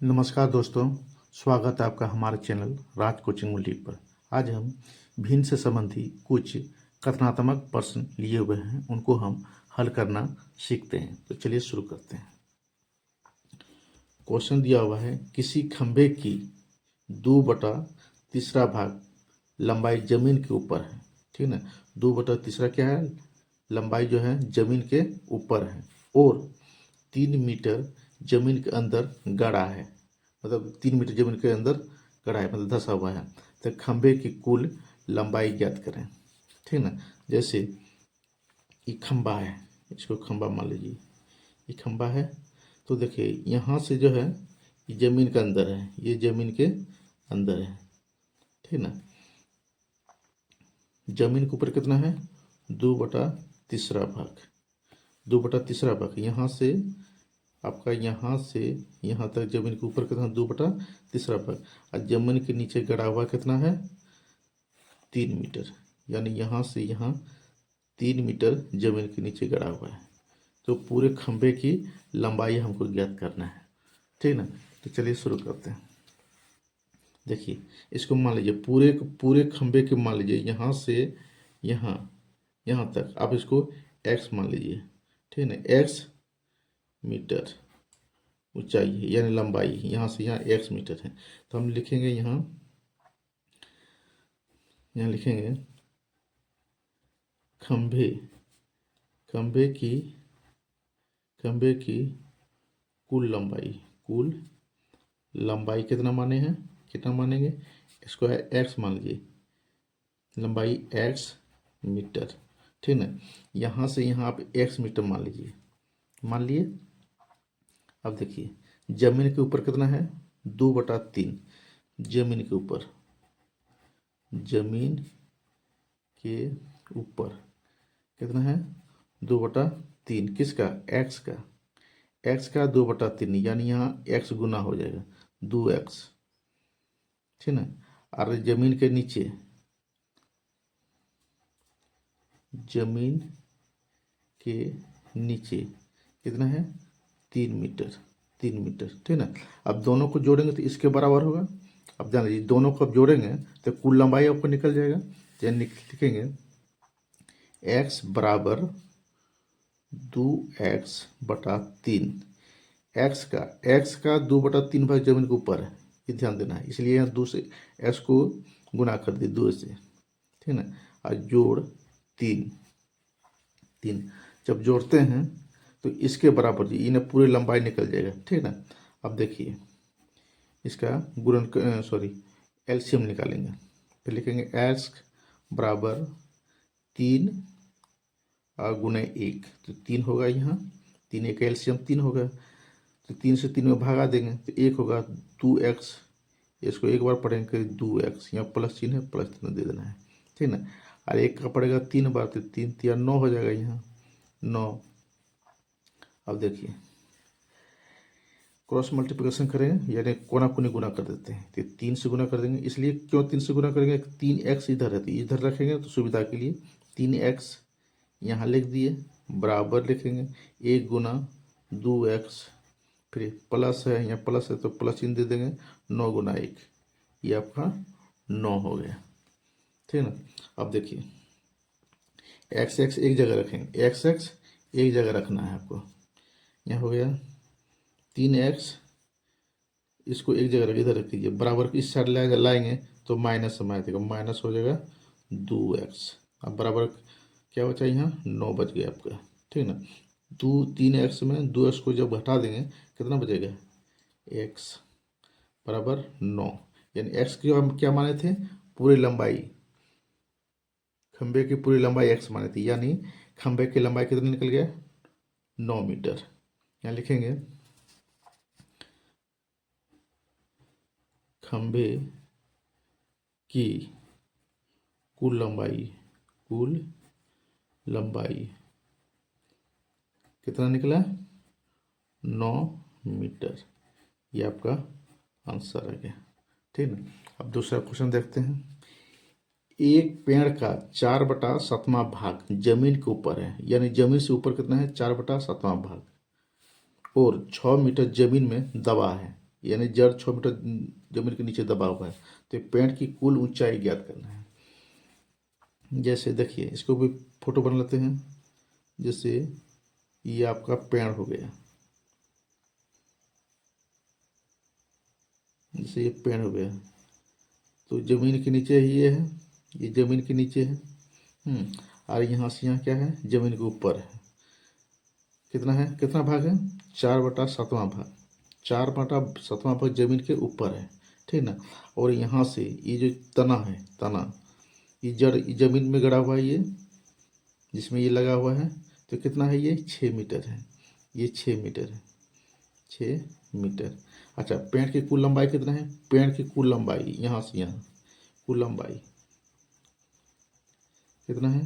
नमस्कार दोस्तों, स्वागत है आपका हमारे चैनल राज कोचिंग बुटीक पर। आज हम भिन्न से संबंधी कुछ कथनात्मक प्रश्न लिए हुए हैं, उनको हम हल करना सीखते हैं। तो चलिए शुरू करते हैं। क्वेश्चन दिया हुआ है, किसी खंभे की 2/3 भाग लंबाई जमीन के ऊपर है। ठीक है ना, 2/3 क्या है, लंबाई जो है जमीन के ऊपर है और 3 मीटर जमीन के अंदर गड़ा है। मतलब 3 मीटर जमीन के अंदर गड़ा है, मतलब धंसा हुआ है। तो खंभे की कुल लंबाई ज्ञात करें। ठीक ना, जैसे ये खंभा है, इसको खंभा मान लीजिए, ये खंभा है। तो देखिए यहाँ से जो है ये जमीन के अंदर है, ये जमीन के अंदर है। ठीक ना, जमीन के ऊपर कितना है, 2/3 भाग। 2/3 भाग यहाँ से आपका, यहाँ से यहाँ तक जमीन के ऊपर कितना, 2/3 भाग। और जमीन के नीचे गड़ा हुआ कितना है, 3 मीटर। यानी यहाँ से यहाँ 3 मीटर जमीन के नीचे गड़ा हुआ है। तो पूरे खंभे की लंबाई हमको ज्ञात करना है। ठीक ना, तो चलिए शुरू करते हैं। देखिए इसको मान लीजिए पूरे पूरे खंभे के, मान लीजिए यहाँ से यहाँ यहाँ तक आप इसको x मान लीजिए। ठीक है ना, x मीटर ऊंचाई है, यानी लंबाई यहाँ से यहाँ x मीटर है। तो हम लिखेंगे यहाँ लिखेंगे खंभे खंभे की कुल लंबाई कितना माने हैं, कितना मानेंगे, इसको है x मान लीजिए, लंबाई x मीटर। ठीक ना, यहाँ से यहाँ आप x मीटर मान लीजिए, मान लिए। अब देखिए जमीन के ऊपर कितना है, 2/3। जमीन के ऊपर कितना है, 2/3। किसका, x का, x का 2/3, यानी यहाँ x गुना हो जाएगा, 2x। ठीक ना, और जमीन के नीचे, जमीन के नीचे कितना है, 3 मीटर। ठीक ना, अब दोनों को जोड़ेंगे तो इसके बराबर होगा। अब जान लीजिए दोनों को अब जोड़ेंगे तो कुल लंबाई आपको निकल जाएगा। तो लिखेंगे x बराबर 2x/3। x का 2/3 भाग जमीन के ऊपर है, ये ध्यान देना है, इसलिए यहाँ 2 से x को गुना कर दिए 2 से। ठीक ना, और जोड़ 3। जब जोड़ते हैं तो इसके बराबर जी इन्हें पूरी लंबाई निकल जाएगा। ठीक ना, अब देखिए इसका एलसीएम निकालेंगे। फिर लिखेंगे x बराबर 3 और गुने 1, तो 3 होगा यहाँ, 3 एक एलसीएम 3 होगा। तो 3 से 3 में भागा देंगे तो 1 होगा, 2x। इसको एक बार पढ़ेंगे 2x, यहाँ प्लस चिन्ह है, प्लस चिन्ह दे देना है। ठीक ना, और 1 का पड़ेगा 3 बार, तो 3 या 9 हो जाएगा, यहाँ 9। अब देखिए क्रॉस मल्टीप्लिकेशन करेंगे, यानी कोना कोनी गुना कर देते हैं, तो 3 से गुना कर देंगे। इसलिए क्यों 3 से गुना करेंगे, 3x इधर है तो इधर रखेंगे, तो सुविधा के लिए 3x यहाँ लिख दिए, बराबर लिखेंगे 1 गुना 2x, फिर प्लस है, यहाँ प्लस है तो प्लस चिन्ह दे देंगे, 9 गुना 1, ये आपका 9 हो गया। ठीक ना, अब देखिए x एक जगह रखेंगे, x एक जगह रखना है आपको। यहाँ हो गया 3x, इसको एक जगह इधर रख दीजिए, बराबर इस साइड लाएंगे तो माइनस में आ जाएगा, माइनस हो जाएगा 2x। अब बराबर क्या बचा, यहाँ 9 बच गया आपका। ठीक ना, 3x में 2x को जब घटा देंगे कितना बचेगा, x बराबर 9। यानी x की हम क्या माने थे, पूरी लंबाई, खंभे की पूरी लंबाई x माने थी, यानी खंभे की लंबाई कितनी निकल गया, 9 मीटर। यहाँ लिखेंगे खंभे की कुल लंबाई कितना निकला, 9 मीटर। ये आपका आंसर आ गया। ठीक ना, अब दूसरा क्वेश्चन देखते हैं। एक पेड़ का 4/7वां भाग जमीन के ऊपर है, यानी जमीन से ऊपर कितना है, 4/7वां भाग, और 6 मीटर जमीन में दबा है। यानी जड़ 6 मीटर जमीन के नीचे दबा हुआ है। तो पेड़ की कुल ऊंचाई ज्ञात करना है। जैसे देखिए, इसको भी फोटो बना लेते हैं। जैसे ये आपका पेड़ हो गया, जैसे ये पेड़ हो गया, तो जमीन के नीचे ही ये है, ये जमीन के नीचे है। और यहाँ से यहाँ क्या है, जमीन के ऊपर है। कितना है, कितना भाग है, 4/7वां भाग। 4/7वां भाग जमीन के ऊपर है, ठीक ना। और यहाँ से ये जो तना है, तना ये जड़ जमीन में गड़ा हुआ है, ये जिसमें ये लगा हुआ है, तो कितना है, ये 6 मीटर है। ये 6 मीटर है, 6 मीटर। अच्छा, पेड़ की कुल लंबाई कितना है, पेड़ की कुल लंबाई यहाँ से यहाँ, कुल लंबाई कितना है,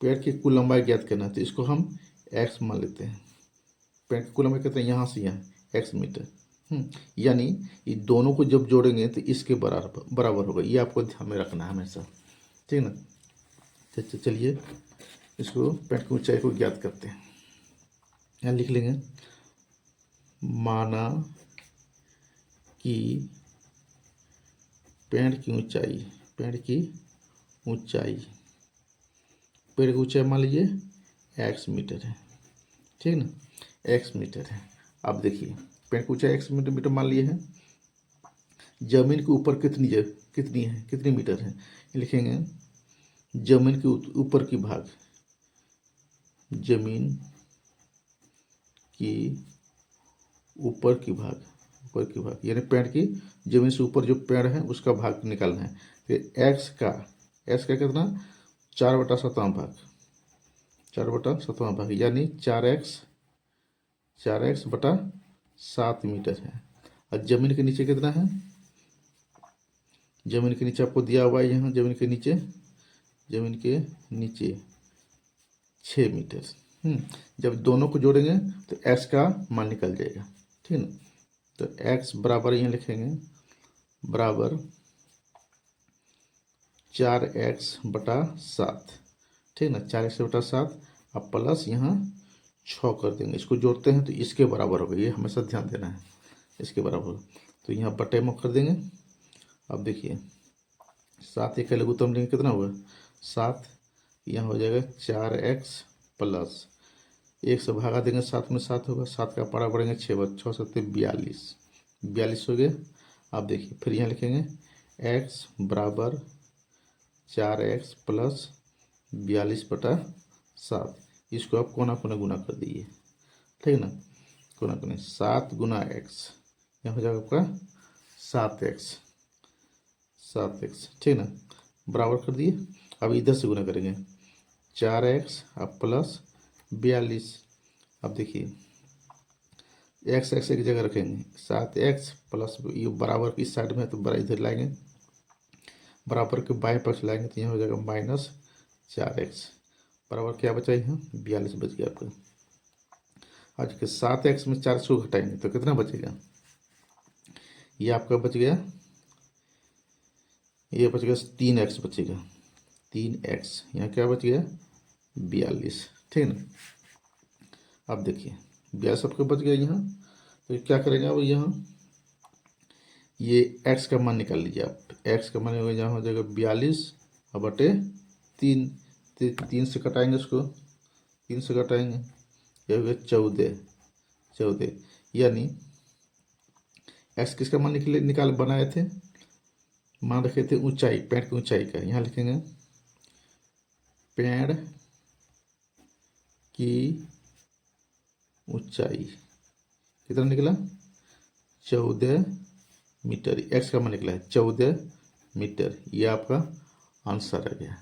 पेड़ की कुल लंबाई ज्ञात करना है। तो इसको हम एक्स मान लेते हैं। पेड़ की कुल लंबाई कितना है, यहाँ से यहाँ एक्स मीटर। यानी ये दोनों को जब जोड़ेंगे तो इसके बराबर होगा। ये आपको ध्यान में रखना है हमेशा, ठीक ना। चलिए इसको पेड़ की ऊंचाई को ज्ञात करते हैं। यहाँ लिख लेंगे, माना कि पेड़ की ऊंचाई, पेड़ की ऊंचाई, पेड़ की ऊंचाई मान लीजिए एक्स मीटर है, ठीक ना, एक्स मीटर है। अब देखिए, पेड़ की ऊंचाई एक्स मीटर मान लिए है। जमीन के ऊपर कितनी है, कितनी मीटर है, लिखेंगे जमीन के ऊपर की भाग, जमीन की ऊपर की भाग, ऊपर की भाग यानी पेड़ की जमीन से ऊपर जो पेड़ है उसका भाग निकालना है। तो एक्स का कितना, 4/7वां भाग, 4/7वां भाग यानी 4x/7 मीटर है। और जमीन के नीचे कितना है, जमीन के नीचे आपको दिया हुआ है यहाँ, जमीन के नीचे 6 मीटर। जब दोनों को जोड़ेंगे तो x का मान निकल जाएगा, ठीक है ना। तो x बराबर यहाँ लिखेंगे, बराबर 4x/7, ठीक ना, 4x/7। अब प्लस यहाँ 6 कर देंगे, इसको जोड़ते हैं तो इसके बराबर होगा। ये हमेशा ध्यान देना है, इसके बराबर। तो यहाँ बटे में कर देंगे। अब देखिए 7 एक लघुत्तम लेंगे, कितना हुआ 7, यहाँ हो जाएगा 4x प्लस 1 से भागा देंगे, 7 में 7 होगा, 7 का पारा बढ़ेंगे 6 7 42 हो गया। अब देखिए फिर यहाँ लिखेंगे x बराबर 4x प्लस 42/7। इसको आप कोना कोना गुना कर दीजिए, ठीक ना, कोना कोना 7 गुना x, यहाँ हो जाएगा आपका 7x, ठीक ना, बराबर कर दिए। अब इधर से गुना करेंगे 4x अब प्लस 42। अब देखिए x एक जगह रखेंगे, 7x प्लस, ये बराबर की साइड में है तो बड़ा इधर लाएंगे, बराबर के बाएं पक्ष लाएंगे तो यहाँ हो जाएगा -4x, बराबर क्या बचा, यहाँ 42 बच गया आपका। आज के 7x में 4 को घटाएंगे तो कितना बचेगा, ये आपका बच गया, ये बच गया 3x बचेगा, 3x, यहाँ क्या बच गया 42, ठीक ना। अब देखिए 42 आपका बच गया यहाँ। तो क्या करेंगे अब, यहाँ ये x का मान निकाल लीजिए आप। x का मान होगा, यहाँ हो जाएगा 42/3, 3 से कटाएंगे उसको, 3 से कटाएंगे, यह हो गया 14, यानी x किसका मान निकाल बनाए थे, मान रखे थे ऊंचाई, पेड़ की ऊंचाई का। यहाँ लिखेंगे पेड़ की ऊंचाई कितना निकला, 14 मीटर। एक्स का मान निकला है 14 मीटर, ये आपका आंसर आ गया।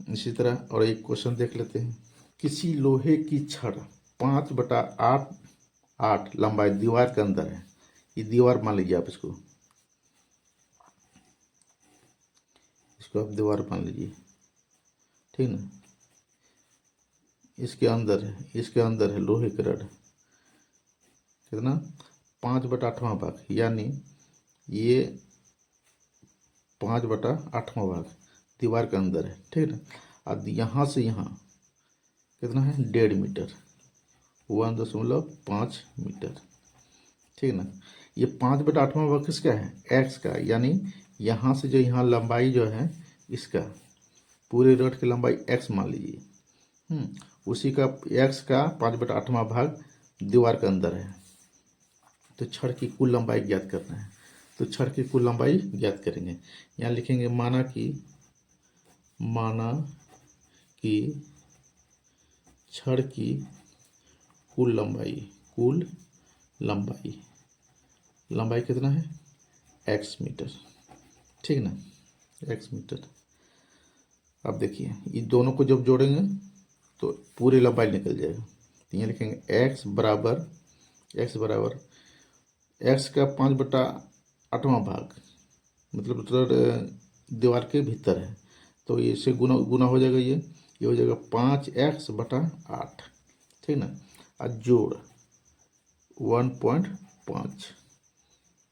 इसी तरह और एक क्वेश्चन देख लेते हैं। किसी लोहे की छड़ 5/8 लंबाई दीवार के अंदर है। ये दीवार मान लीजिए आप, इसको आप दीवार मान लीजिए, ठीक ना। इसके अंदर है लोहे की रड, कितना 5/8वां भाग, यानी ये 5/8वां भाग दीवार के अंदर है, ठीक है ना। अब यहाँ से यहाँ कितना है 1.5 मीटर, 1.5 मीटर, ठीक ना। ये 5/8वां भाग किसका है, एक्स का, यानी यहाँ से जो यहाँ लंबाई जो है इसका, पूरे रड की लंबाई एक्स मान लीजिए। उसी का एक्स का 5/8वां भाग दीवार के अंदर है। तो छड़ की कुल लंबाई ज्ञात करना है, तो छड़ की कुल लंबाई ज्ञात करेंगे। यहाँ लिखेंगे माना कि छड़ की कुल लंबाई कितना है, एक्स मीटर, ठीक ना, एक्स मीटर। अब देखिए ये दोनों को जब जोड़ेंगे तो पूरी लंबाई निकल जाएगा। तो यहाँ लिखेंगे एक्स बराबर एक्स का 5/8वां भाग, मतलब दीवार के भीतर है, तो ये इससे गुना हो जाएगा, ये हो जाएगा 5x/8, ठीक ना, और जोड़ 1.5।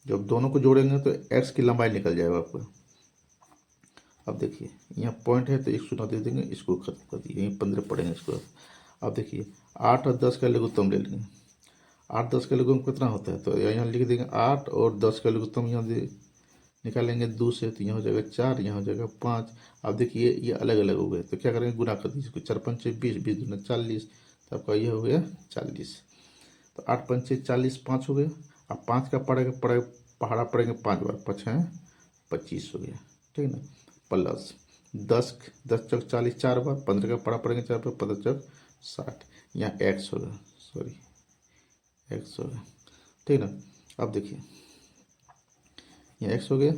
जब दोनों को जोड़ेंगे तो x की लंबाई निकल जाएगा आपका। अब देखिए यहाँ पॉइंट है तो 1 शून्य दे देंगे, इसको खत्म कर दिए, यहीं 15 पढ़ेंगे इसको। अब देखिए 8 और 10 का लघुत्तम ले लेंगे। 8 10 का लघुत्तम कितना होता है, तो यहाँ लिख देंगे 8 और 10 का लघुत्तम यहाँ निकालेंगे 2 से, तो यहाँ हो जाएगा 4, यहाँ हो जाएगा 5। अब देखिए ये अलग अलग हो गए, तो क्या करेंगे, गुना कर दीजिए इसको। 4 पंचे 20, 20 दूना 40, तो आपका ये हो गया 40। तो 8 पंचे 40, 5 हो गया। अब 5 का पहाड़ा पड़ेंगे 5 बार, 5 हैं 25 हो गया, ठीक ना, प्लस 10 चौक 40 4 बार, 15 का पड़ा पड़ेंगे 4 बार, 15 चौक 60, यहाँ एक्स होगा, एक्स होगा, ठीक ना। अब देखिए यहाँ एक्स हो गया।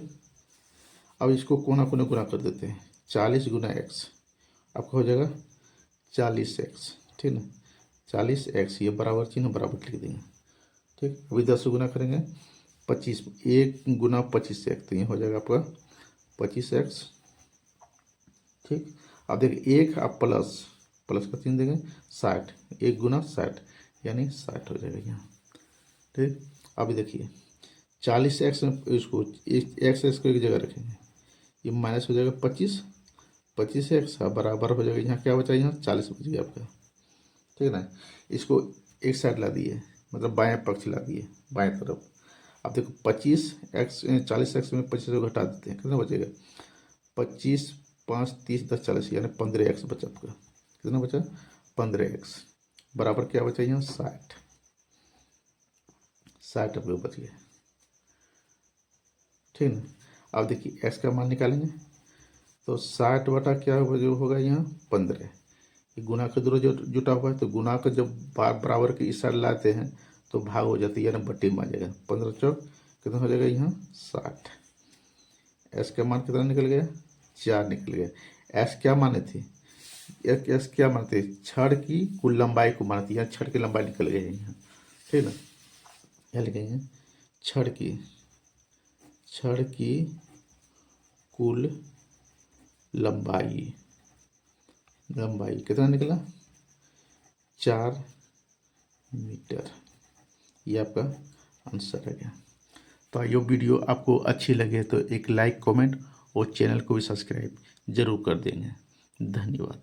अब इसको कोना कोने गुना कर देते हैं, 40 गुना एक्स आपका हो जाएगा 40x, ठीक ना, 40x, ये बराबर चिन्ह बराबर लिख देंगे, ठीक। अभी 10 गुना करेंगे 25, 1 गुना 25x, तो ये हो जाएगा आपका 25x, ठीक। अब देखिए 1 आप प्लस का चिन्ह देंगे 60, 1 गुना 60 यानी 60 हो जाएगा यहाँ, ठीक। अभी देखिए 40x में इसको एक्स को एक जगह रखेंगे, ये माइनस हो जाएगा 25x बराबर हो जाएगा, यहाँ क्या बचा, यहाँ 40 बच गया आपका, ठीक है ना। इसको एक साइड ला दिए, मतलब बाएं पक्ष ला दिए, बाएं तरफ। अब देखो 40x में 25 को घटा देते हैं, कितना बचेगा, 25 5 30 10 40 यानी 15x बचा आपका। कितना बचा, 15x बराबर क्या बचा, यहाँ 60 आपका बच गया, ठीक ना। अब देखिए x का मान निकालेंगे, तो 60 बटा क्या जो होगा यहाँ 15, ये गुना के दो जो जुटा हुआ है, तो गुना का जब बराबर के इस साइड लाते हैं तो भाग हो जाती है, यानी बट्टी में आ जाएगा, 15 चौक कितना हो जाएगा यहाँ 60। एस का मान कितना निकल गया, 4 निकल गया। एस क्या माने थे, एस क्या मानते, छड़ की कुल लंबाई को मानती है, यहाँ छड़ की लंबाई निकल गई है यहाँ, ठीक ना। यहाँ लिखेंगे छड़ की कुल लंबाई कितना निकला, 4 मीटर, ये आपका आंसर है। तो ये वीडियो आपको अच्छी लगे तो एक लाइक कमेंट और चैनल को भी सब्सक्राइब जरूर कर देंगे। धन्यवाद।